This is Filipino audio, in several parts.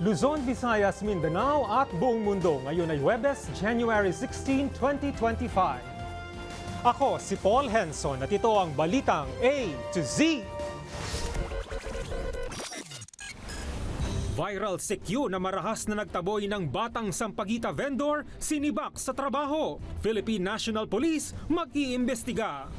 Luzon, Visayas, Mindanao at buong mundo. Ngayon ay Huwebes, January 16, 2025. Ako si Paul Henson at ito ang Balitang A to Z. Viral CQ na marahas na nagtaboy ng batang sampagita vendor sinibak sa trabaho. Philippine National Police mag-iimbestiga.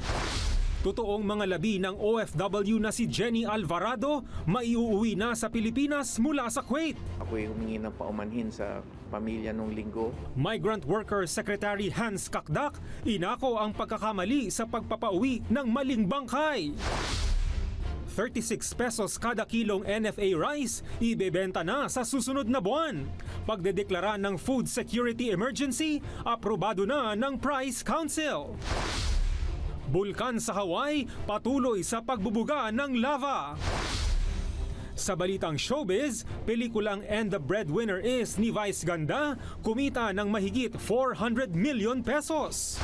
Totoong mga labi ng OFW na si Jenny Alvarado maiuuwi na sa Pilipinas mula sa Kuwait. Ako'y humingi ng paumanhin sa pamilya nung linggo. Migrant Worker Secretary Hans Kakdak inako ang pagkakamali sa pagpapauwi ng maling bangkay. 36 pesos kada kilong NFA rice ibebenta na sa susunod na buwan. Pagdedeklara ng Food Security Emergency, aprobado na ng Price Council. Bulkan sa Hawaii patuloy sa pagbubuga ng lava. Sa balitang showbiz, pelikulang And the Breadwinner Is ni Vice Ganda kumita ng mahigit 400 million pesos.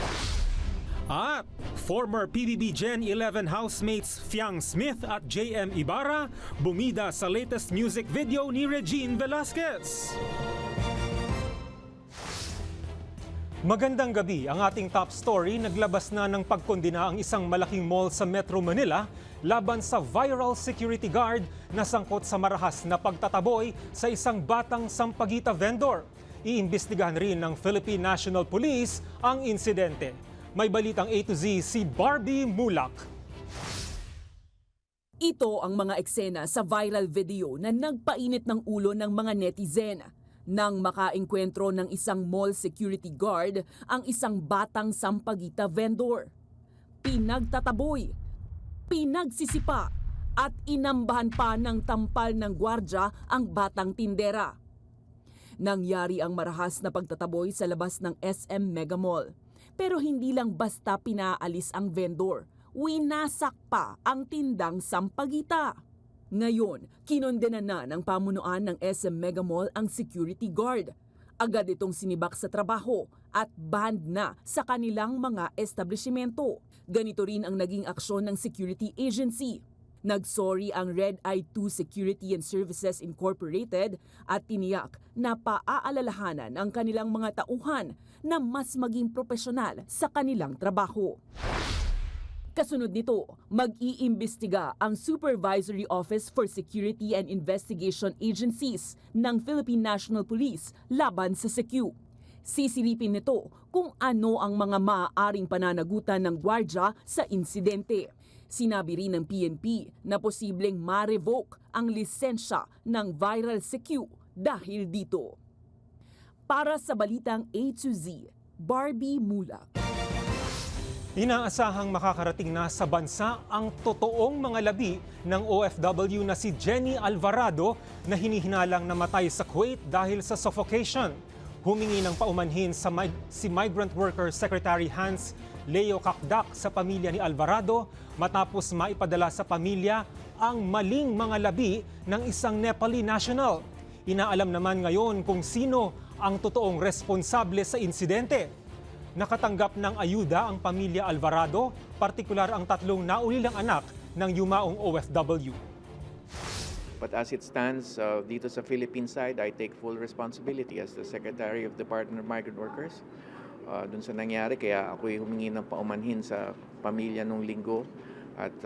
At former PBB Gen 11 housemates Fiang Smith at JM Ibarra bumida sa latest music video ni Regine Velasquez. Magandang gabi. Ang ating top story, naglabas na ng pagkondina ang isang malaking mall sa Metro Manila laban sa viral security guard na sangkot sa marahas na pagtataboy sa isang batang sampagita vendor. Iimbestigahan rin ng Philippine National Police ang insidente. May balitang A to Z si Barbie Mulak. Ito ang mga eksena sa viral video na nagpainit ng ulo ng mga netizen. Nang makaengkwentro ng isang mall security guard ang isang batang sampagita vendor. Pinagtataboy, pinagsisipa at inambahan pa ng tampal ng gwardya ang batang tindera. Nangyari ang marahas na pagtataboy sa labas ng SM Mega Mall. Pero hindi lang basta pinaalis ang vendor, winasak pa ang tindang sampagita. Ngayon, kinondena na ng pamunuan ng SM Mega Mall ang security guard. Agad itong sinibak sa trabaho at banned na sa kanilang mga establishmento. Ganito rin ang naging aksyon ng security agency. Nagsorry ang Red Eye 2 Security and Services Incorporated at tiniyak na paaalalahanan ang kanilang mga tauhan na mas maging profesional sa kanilang trabaho. Kasunod nito, mag-iimbestiga ang Supervisory Office for Security and Investigation Agencies ng Philippine National Police laban sa CQ. Sisilipin nito kung ano ang mga maaaring pananagutan ng gwardya sa insidente. Sinabi rin ng PNP na posibleng ma-revoke ang lisensya ng viral CQ dahil dito. Para sa balitang A to Z, Barbie Mulak. Inaasahang makakarating na sa bansa ang totoong mga labi ng OFW na si Jenny Alvarado na hinihinalang namatay sa Kuwait dahil sa suffocation. Humingi ng paumanhin si Migrant Worker Secretary Hans Leo Kakdak sa pamilya ni Alvarado matapos maipadala sa pamilya ang maling mga labi ng isang Nepali national. Inaalam naman ngayon kung sino ang totoong responsable sa insidente. Nakatanggap ng ayuda ang pamilya Alvarado, partikular ang tatlong naulilang anak ng yumaong OFW. But as it stands, dito sa Philippine side, I take full responsibility as the Secretary of Department of Migrant Workers. Dun sa nangyari, kaya ako'y humingi ng paumanhin sa pamilya nung linggo. At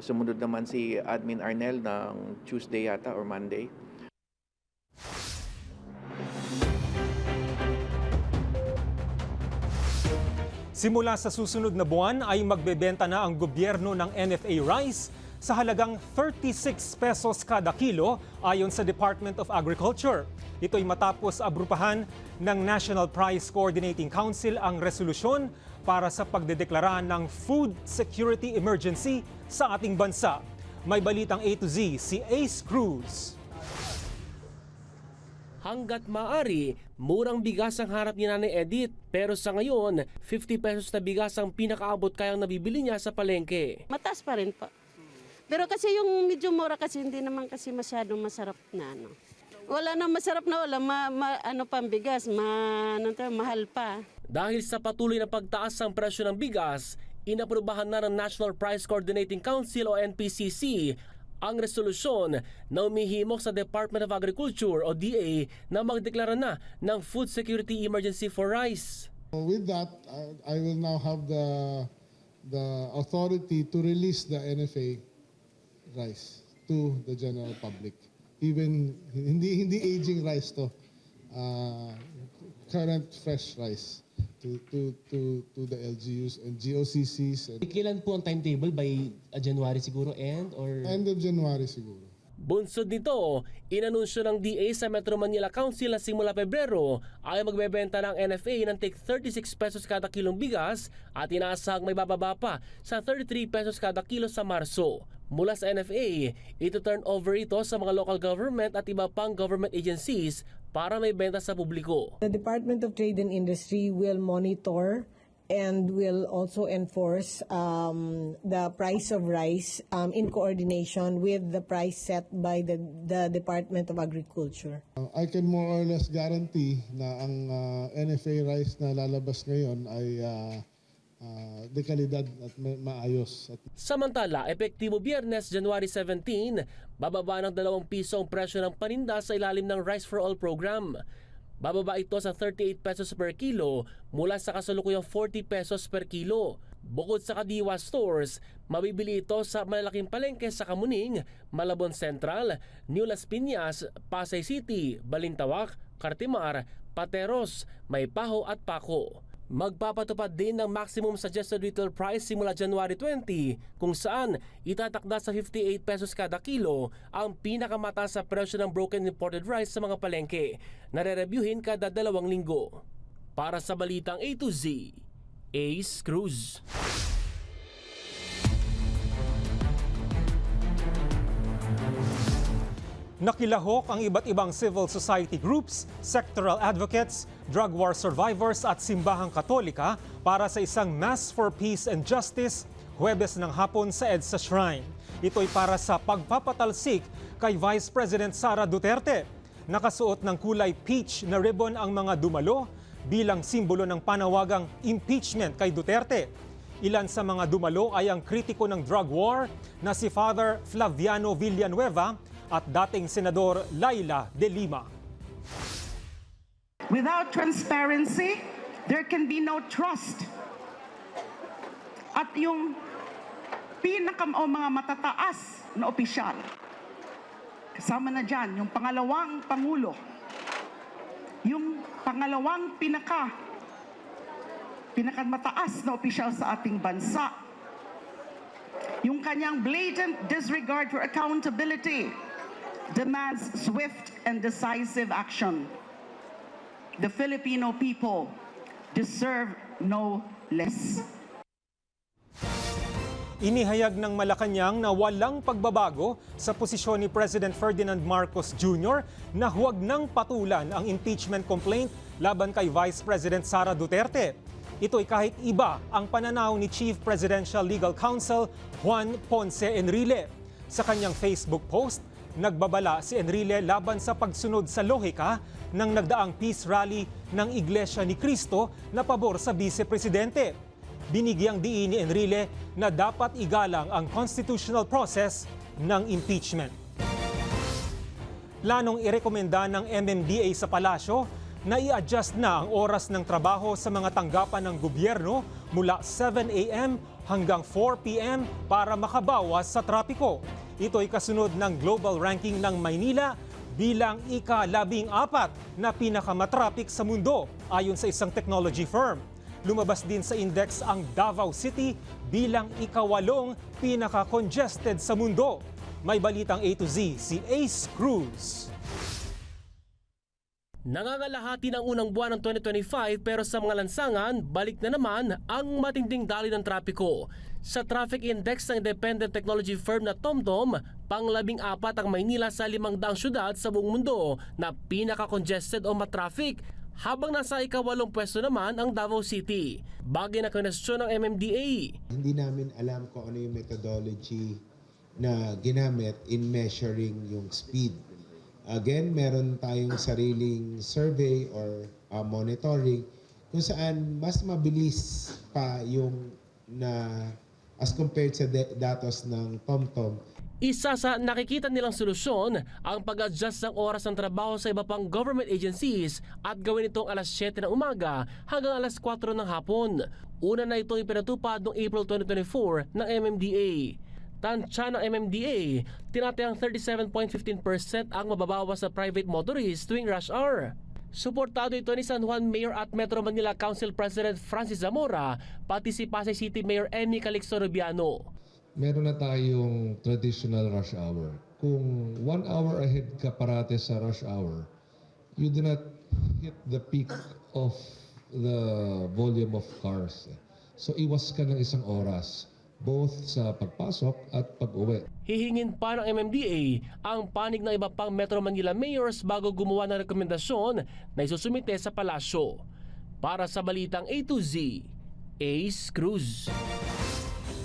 sumunod naman si Admin Arnel ng Tuesday yata or Monday. Simula sa susunod na buwan ay magbebenta na ang gobyerno ng NFA rice sa halagang 36 pesos kada kilo ayon sa Department of Agriculture. Ito'y matapos abrupahan ng National Price Coordinating Council ang resolusyon para sa pagdedeklara ng Food Security Emergency sa ating bansa. May balitang A to Z si Ace Cruz. Hanggat maaari, murang bigas ang harap ni Nanay Edith. Pero sa ngayon, 50 pesos na bigas ang pinakaabot kayang nabibili niya sa palengke. Mataas pa rin po. Pero kasi yung medyo mura kasi hindi naman kasi masyadong masarap na ano. Wala na masarap na wala, ano pang bigas, mahal pa. Dahil sa patuloy na pagtaas ng presyo ng bigas, inaprubahan na ng National Price Coordinating Council o NPCC ang resolusyon na umihimok sa Department of Agriculture o DA na magdeklara na ng food security emergency for rice. With that, I will now have the authority to release the NFA rice to the general public. Even hindi aging rice to, current fresh rice to the LGUs and GOCCs. And Kailan po ang timetable? By January siguro or end of January siguro. Bunsod nito, inanunsyo ng DA sa Metro Manila Council na simula Pebrero ay magbebenta ng NFA ng tig 36 pesos kada kilong bigas at inaasahang may bababa pa sa 33 pesos kada kilo sa Marso. Mula sa NFA, ito turn over ito sa mga local government at iba pang government agencies para may benta sa publiko. The Department of Trade and Industry will monitor and will also enforce the price of rice in coordination with the price set by the Department of Agriculture. I can more or less guarantee na ang NFA rice na lalabas ngayon ay dekalidad at maayos. Samantala, epektibo Biyernes, January 17, bababa ng 2 piso ang presyo ng paninda sa ilalim ng Rice for All program. Bababa ito sa 38 pesos per kilo mula sa kasalukuyang 40 pesos per kilo. Bukod sa Kadiwa stores, mabibili ito sa malalaking palengke sa Kamuning, Malabon Central, New Las Piñas, Pasay City, Balintawak, Cartimar, Pateros, Maypaho at Paco. Magpapatupad din ng maximum suggested retail price simula January 20 kung saan itatakda sa 58 pesos kada kilo ang pinakamataas sa presyo ng broken imported rice sa mga palengke na re-reviewin kada 2 linggo. Para sa Balitang A to Z, Ace Cruz. Nakilahok ang iba't ibang civil society groups, sectoral advocates, drug war survivors at simbahang katolika para sa isang Mass for Peace and Justice Huwebes ng hapon sa EDSA Shrine. Ito'y para sa pagpapatalsik kay Vice President Sara Duterte. Nakasuot ng kulay peach na ribbon ang mga dumalo bilang simbolo ng panawagang impeachment kay Duterte. Ilan sa mga dumalo ay ang kritiko ng drug war na si Father Flaviano Villanueva at dating Senador Laila De Lima. Without transparency, there can be no trust. At yung mga matataas na opisyal, kasama na dyan yung pangalawang Pangulo, yung pangalawang pinakamataas na opisyal sa ating bansa, yung kanyang blatant disregard for accountability, demands swift and decisive action. The Filipino people deserve no less. Inihayag ng Malacanang na walang pagbabago sa posisyon ni President Ferdinand Marcos Jr. na huwag nang patulan ang impeachment complaint laban kay Vice President Sara Duterte. Ito'y kahit iba ang pananaw ni Chief Presidential Legal Counsel Juan Ponce Enrile. Sa kanyang Facebook post, nagbabala si Enrile laban sa pagsunod sa lohika ng nagdaang peace rally ng Iglesia ni Cristo na pabor sa Vice-Presidente. Binigyang diin ni Enrile na dapat igalang ang constitutional process ng impeachment. Planong irekomenda ng MMDA sa palasyo na i-adjust na ang oras ng trabaho sa mga tanggapan ng gobyerno mula 7 a.m. hanggang 4 p.m. para makabawas sa trapiko. Ito'y kasunod ng global ranking ng Maynila bilang ika-14 na pinakamatrapik sa mundo ayon sa isang technology firm. Lumabas din sa index ang Davao City bilang ika-8 pinaka-congested sa mundo. May balitang A to Z si Ace Cruz. Nangangalahati ng unang buwan ng 2025 pero sa mga lansangan, balik na naman ang matinding daloy ng trapiko. Sa traffic index ng independent technology firm na TomTom, pang-14 ang Maynila sa 500 syudad sa buong mundo na pinaka-congested o matraffic, habang nasa ika-8 pwesto naman ang Davao City. Bagay na kinwestiyon ng MMDA. Hindi namin alam kung ano yung methodology na ginamit in measuring yung speed. Again, meron tayong sariling survey or monitoring kung saan mas mabilis pa yung na as compared sa datos ng TomTom. Isa sa nakikita nilang solusyon ang pag-adjust ng oras ng trabaho sa iba pang government agencies at gawin itong alas 7 ng umaga hanggang alas 4 ng hapon. Una na itong ipinatupad noong April 2024 ng MMDA. Tansya ng MMDA, tinatayang 37.15% ang mababawas sa private motorists tuwing rush hour. Suportado ito ni San Juan Mayor at Metro Manila Council President Francis Zamora, pati si Pasay City Mayor Emmy Calixto Rubiano. Meron na tayong traditional rush hour. Kung 1 hour ahead ka parate sa rush hour, you do not hit the peak of the volume of cars. So iwas ka ng 1 oras, both sa pagpasok at pag-uwi. Hihingin pa ng MMDA ang panig ng iba pang Metro Manila mayors bago gumawa ng rekomendasyon na isusumite sa palasyo. Para sa Balitang A to Z, Ace Cruz.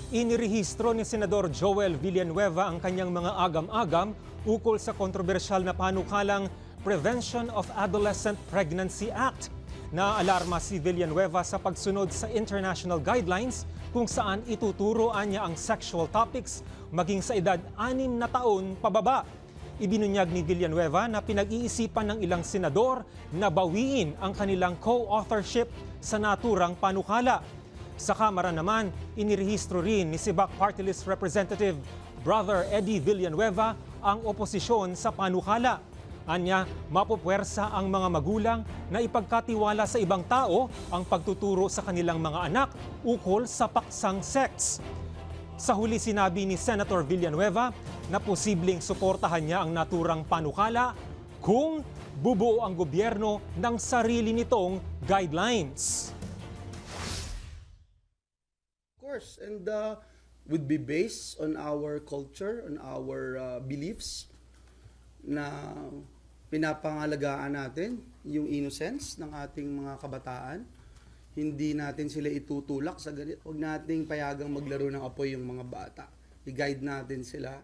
Inirehistro ni Senador Joel Villanueva ang kanyang mga agam-agam ukol sa kontrobersyal na panukalang Prevention of Adolescent Pregnancy Act. Naalarma si Villanueva sa pagsunod sa international guidelines kung saan ituturoan niya ang sexual topics maging sa edad 6 na taon pababa. Ibinunyag ni Villanueva na pinag-iisipan ng ilang senador na bawiin ang kanilang co-authorship sa naturang panukala. Sa Kamara naman, inirehistro rin ni Sibak Party List Representative Brother Eddie Villanueva ang oposisyon sa panukala. Anya, mapupwersa ang mga magulang na ipagkatiwala sa ibang tao ang pagtuturo sa kanilang mga anak ukol sa paksang sex. Sa huli sinabi ni Senator Villanueva na posibleng suportahan niya ang naturang panukala kung bubuo ang gobyerno ng sarili nitong guidelines. And would be based on our culture, on our beliefs na pinapangalagaan natin yung innocence ng ating mga kabataan. Hindi natin sila itutulak sa ganito. Huwag nating payagang maglaro ng apoy yung mga bata. I-guide natin sila.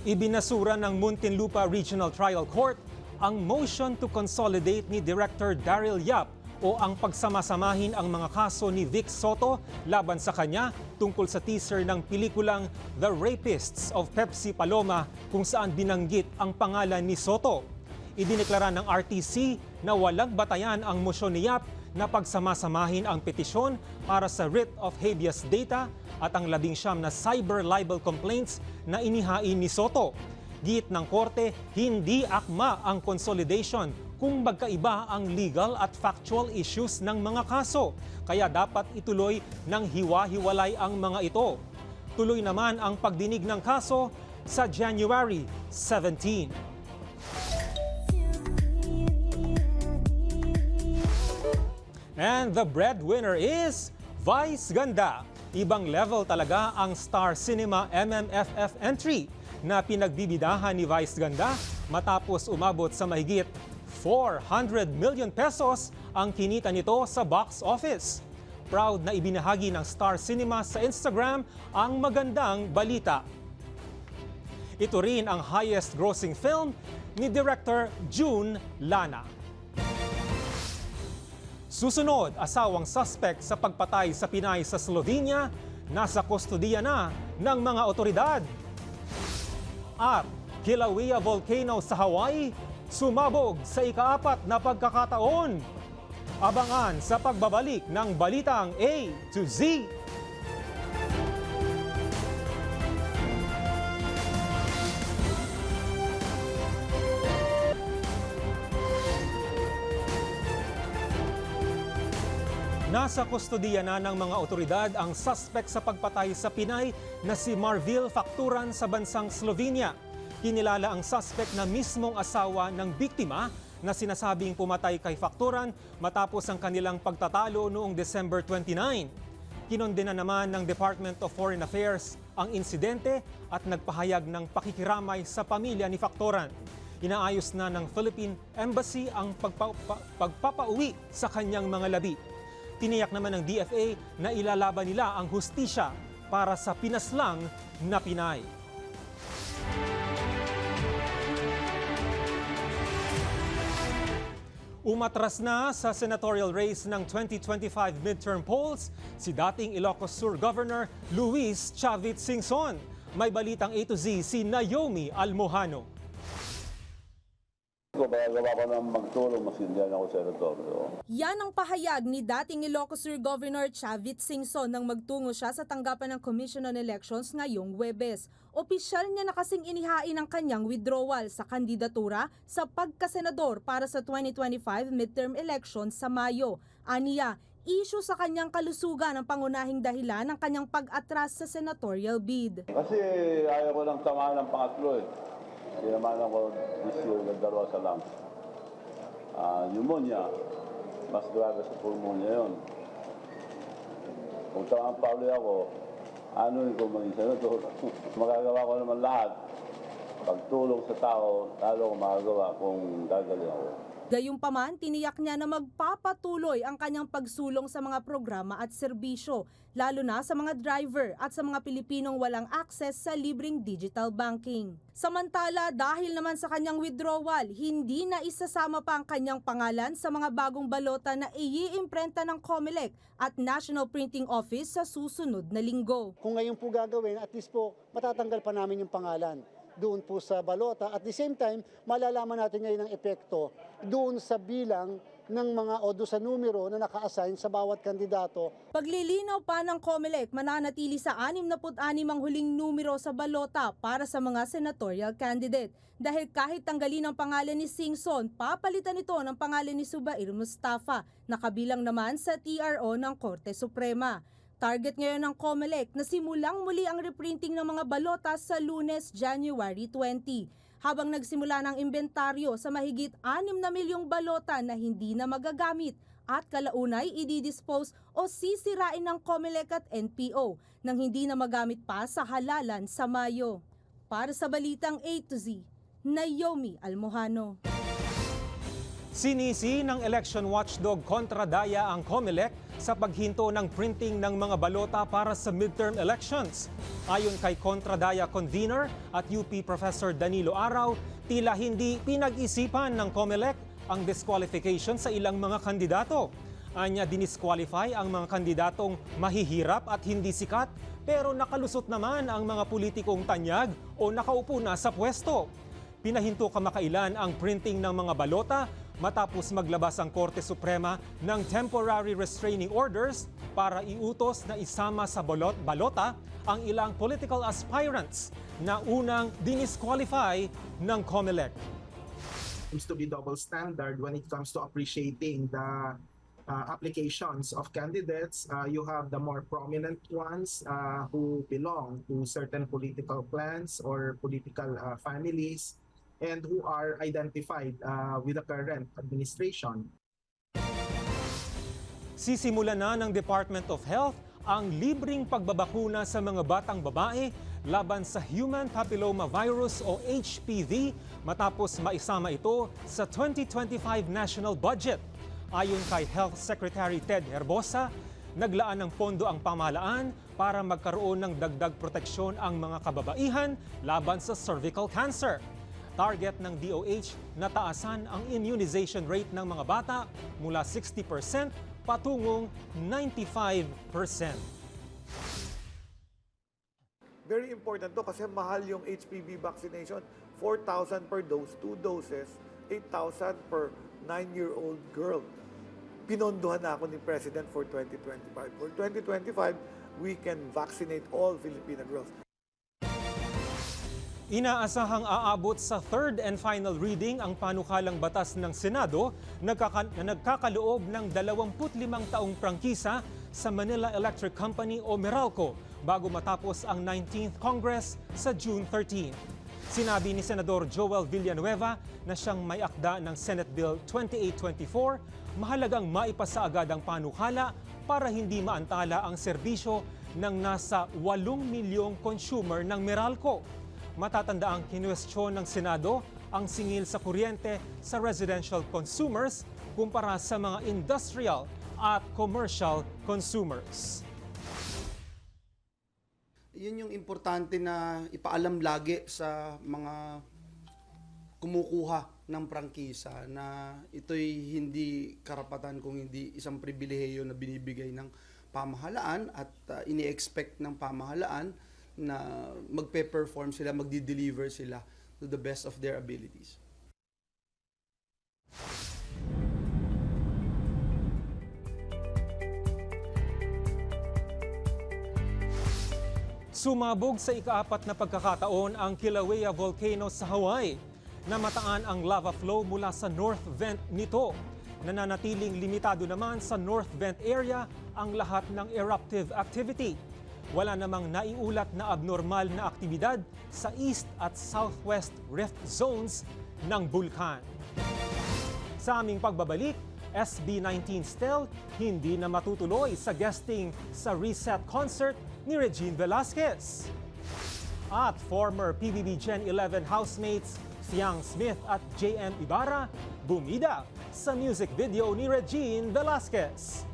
Ibinasura ng Muntinlupa Regional Trial Court ang motion to consolidate ni Director Daryl Yap o ang pagsamasamahin ang mga kaso ni Vic Soto laban sa kanya tungkol sa teaser ng pelikulang The Rapists of Pepsi Paloma kung saan binanggit ang pangalan ni Soto. Idineklara ng RTC na walang batayan ang mosyon ni Yap na pagsamasamahin ang petisyon para sa writ of habeas data at ang 19 na cyber libel complaints na inihain ni Soto. Giit ng korte, hindi akma ang consolidation kung magkaiba ang legal at factual issues ng mga kaso. Kaya dapat ituloy ng hiwa-hiwalay ang mga ito. Tuloy naman ang pagdinig ng kaso sa January 17. And the breadwinner is Vice Ganda. Ibang level talaga ang Star Cinema MMFF entry na pinagbibidahan ni Vice Ganda matapos umabot sa mahigit 400 million pesos ang kinita nito sa box office. Proud na ibinahagi ng Star Cinema sa Instagram ang magandang balita. Ito rin ang highest grossing film ni Director June Lana. Susunod, asawang suspect sa pagpatay sa Pinay sa Slovenia, nasa kustodiya na ng mga otoridad. At Kilauea Volcano sa Hawaii, sumabog sa ika-4 na pagkakataon. Abangan sa pagbabalik ng Balitang A to Z. Nasa kustodiya na ng mga otoridad ang suspect sa pagpatay sa Pinay na si Marvil Facturan sa bansang Slovenia. Kinilala ang suspect na mismong asawa ng biktima na sinasabing pumatay kay Facturan matapos ang kanilang pagtatalo noong December 29. Kinondena naman ng Department of Foreign Affairs ang insidente at nagpahayag ng pakikiramay sa pamilya ni Facturan. Inaayos na ng Philippine Embassy ang pagpapauwi sa kanyang mga labi. Tiniyak naman ng DFA na ilalaban nila ang hustisya para sa pinaslang na Pinay. Umatras na sa senatorial race ng 2025 midterm polls si dating Ilocos Sur Governor Luis Chavit Singson. May balitang A to Z si Naomi Almojano. Gawa ko ng magtulong mas hindi ako senator. Yan ang pahayag ni dating Ilocos Sur Governor Chavit Singson nang magtungo siya sa tanggapan ng Commission on Elections ngayong Huwebes. Opisyal niya na kasing inihain ang kanyang withdrawal sa kandidatura sa pagkasenador para sa 2025 midterm elections sa Mayo. Aniya, issue sa kanyang kalusugan ang pangunahing dahilan ng kanyang pag-atras sa senatorial bid. Kasi ayaw ko lang tamaan ng pangatlo eh. Sinamanan ko this year na dalawa sa lungs. Pneumonia, mas grabe sa pulmonya yun. Kung tamaan pa ulit ako, ano yung kung maging senador? Magagawa ko naman lahat. Pagtulong sa tao, lalo ko magagawa kung gagaling ako. Gayunpaman, tiniyak niya na magpapatuloy ang kanyang pagsulong sa mga programa at serbisyo, lalo na sa mga driver at sa mga Pilipinong walang access sa libreng digital banking. Samantala, dahil naman sa kanyang withdrawal, hindi na isasama pa ang kanyang pangalan sa mga bagong balota na iiimprenta ng COMELEC at National Printing Office sa susunod na linggo. Kung ngayon po gagawin, at least po matatanggal pa namin yung pangalan doon po sa balota. At the same time, malalaman natin ngayon ang epekto doon sa bilang ng mga o doon sa numero na naka-assign sa bawat kandidato. Paglilinaw pa ng COMELEC, mananatili sa 66 ang huling numero sa balota para sa mga senatorial candidate. Dahil kahit tanggalin ang pangalan ni Singson, papalitan ito ng pangalan ni Zubair Mustafa, na kabilang naman sa TRO ng Korte Suprema. Target ngayon ng COMELEC na simulang muli ang reprinting ng mga balota sa Lunes, January 20. Habang nagsimula ng inventaryo sa mahigit 6 na milyong balota na hindi na magagamit at kalaunay ididispose o sisirain ng COMELEC at NPO nang hindi na magamit pa sa halalan sa Mayo. Para sa Balitang A to Z, Naomi Almojano. Sinisi ng election watchdog kontra daya ang COMELEC sa paghinto ng printing ng mga balota para sa midterm elections. Ayon kay kontradaya convener at UP Professor Danilo Araw, tila hindi pinag-isipan ng COMELEC ang disqualification sa ilang mga kandidato. Anya dinisqualify ang mga kandidatong mahihirap at hindi sikat, pero nakalusot naman ang mga politikong tanyag o nakaupo na sa pwesto. Pinahinto kamakailan ang printing ng mga balota matapos maglabas ang Korte Suprema ng temporary restraining orders para iutos na isama sa balota ang ilang political aspirants na unang dinisqualify ng COMELEC. Seems to be double standard when it comes to appreciating the applications of candidates. You have the more prominent ones who belong to certain political clans or political families and who are identified with the current administration. Sisimula na ng Department of Health ang libreng pagbabakuna sa mga batang babae laban sa Human Papilloma Virus o HPV matapos maisama ito sa 2025 national budget. Ayon kay Health Secretary Ted Herbosa, naglaan ng pondo ang pamahalaan para magkaroon ng dagdag proteksyon ang mga kababaihan laban sa cervical cancer. Target ng DOH na taasan ang immunization rate ng mga bata mula 60% patungong 95%. Very important to kasi mahal yung HPV vaccination. 4,000 per dose, 2 doses, 8,000 per 9-year-old girl. Pinondohan na ako ni President for 2025. For 2025, we can vaccinate all Filipino girls. Inaasahang aabot sa third and final reading ang panukalang batas ng Senado na nagkakaloob ng 25 taong prangkisa sa Manila Electric Company o Meralco bago matapos ang 19th Congress sa June 13. Sinabi ni Senador Joel Villanueva na siyang may akda ng Senate Bill 2824, mahalagang maipasa agad ang panukala para hindi maantala ang serbisyo ng nasa 8 milyong consumer ng Meralco. Matatanda ang kinwestiyon ng Senado ang singil sa kuryente sa residential consumers kumpara sa mga industrial at commercial consumers. Yun yung importante na ipaalam lagi sa mga kumukuha ng prangkisa na ito'y hindi karapatan kung hindi isang pribilehiyo na binibigay ng pamahalaan at ini-expect ng pamahalaan na magpe-perform sila, magdi-deliver sila to the best of their abilities. Sumabog sa ika-4 na pagkakataon ang Kilauea Volcano sa Hawaii. Namataan ang lava flow mula sa north vent nito. Nananatiling limitado naman sa north vent area ang lahat ng eruptive activity. Wala namang naiulat na abnormal na aktibidad sa east at southwest rift zones ng bulkan. Sa aming pagbabalik, SB19 Stel hindi na matutuloy sa guesting sa Reset concert ni Regine Velasquez. At former PBB Gen 11 housemates Fiang Smith at JM Ibarra bumida sa music video ni Regine Velasquez.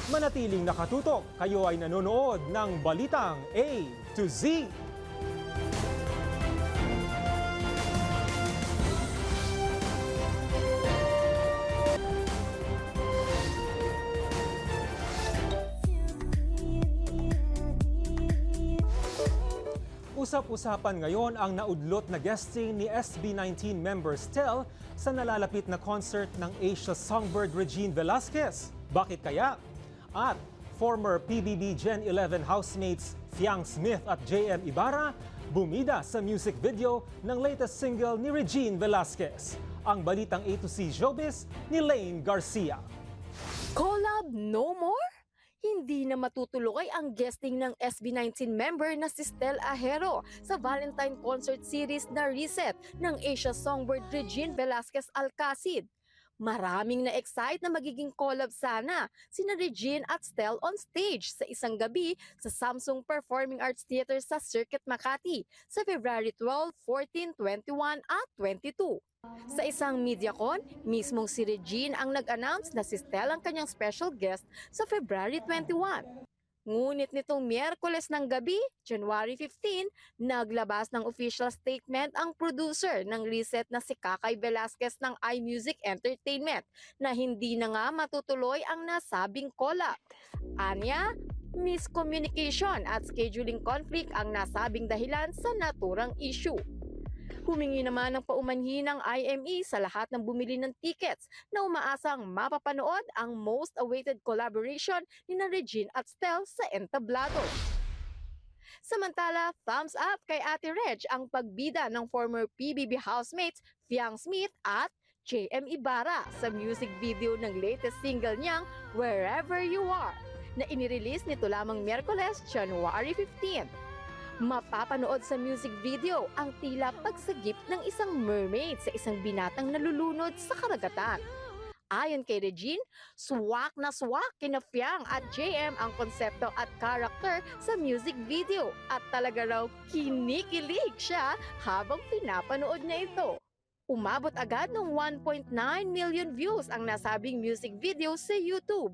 Manatiling nakatutok, kayo ay nanonood ng Balitang A to Z. Usap-usapan ngayon ang naudlot na guesting ni SB19 member Stel sa nalalapit na concert ng Asia Songbird Regine Velasquez. Bakit kaya? At former PBB Gen 11 housemates Fiang Smith at JM Ibarra bumida sa music video ng latest single ni Regine Velasquez. Ang Balitang A to Z Showbiz ni Lane Garcia. Collab no more? Hindi na matutuloy ang guesting ng SB19 member na si Stel Ahero sa Valentine Concert Series na Reset ng Asia Songbird Regine Velasquez Alcacid. Maraming na-excite na magiging collab sana sina Regine at Stel on stage sa isang gabi sa Samsung Performing Arts Theater sa Circuit Makati sa February 12, 14, 21 at 22. Sa isang MediaCon, mismong si Regine ang nag-announce na si Stel ang kanyang special guest sa February 21. Ngunit nitong Miyerkules ng gabi, January 15, naglabas ng official statement ang producer ng Reset na si Kakay Velasquez ng iMusic Entertainment na hindi na nga matutuloy ang nasabing collab. Anya, miscommunication at scheduling conflict ang nasabing dahilan sa naturang issue. Humingi naman ng paumanhin ng IME sa lahat ng bumili ng tickets na umaasang mapapanood ang most awaited collaboration ni na Regine at Stel sa entablado. Samantala, thumbs up kay Ate Reg ang pagbida ng former PBB housemates Fiang Smith at JM Ibarra sa music video ng latest single niyang Wherever You Are na inirelease nito lamang Miyerkules, January 15. Mapapanood sa music video ang tila pagsagip ng isang mermaid sa isang binatang nalulunod sa karagatan. Ayon kay Regine, swak na swak kina Fiang at JM ang konsepto at karakter sa music video at talaga raw kinikilig siya habang pinapanood niya ito. Umabot agad ng 1.9 million views ang nasabing music video sa YouTube.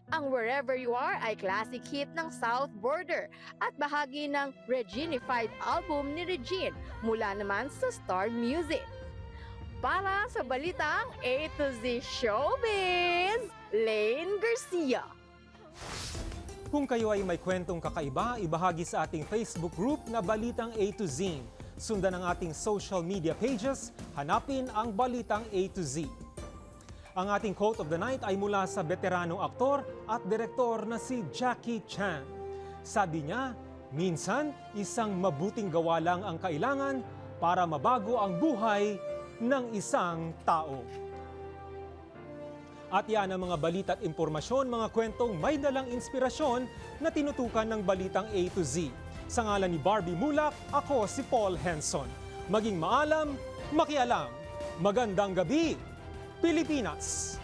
Ang Wherever You Are ay classic hit ng South Border at bahagi ng Reginified album ni Regine mula naman sa Star Music. Para sa Balitang A to Z Showbiz, Lane Garcia. Kung kayo ay may kwentong kakaiba, ibahagi sa ating Facebook group na Balitang A to Z. Sundan ang ating social media pages, hanapin ang Balitang A to Z. Ang ating quote of the night ay mula sa veteranong aktor at direktor na si Jackie Chan. Sabi niya, minsan isang mabuting gawa lang ang kailangan para mabago ang buhay ng isang tao. At yan ang mga balita at impormasyon, mga kwentong may dalang inspirasyon na tinutukan ng Balitang A to Z. Sa ngalan ni Barbie Mulak, ako si Paul Henson. Maging maalam, makialam. Magandang gabi, Pilipinas!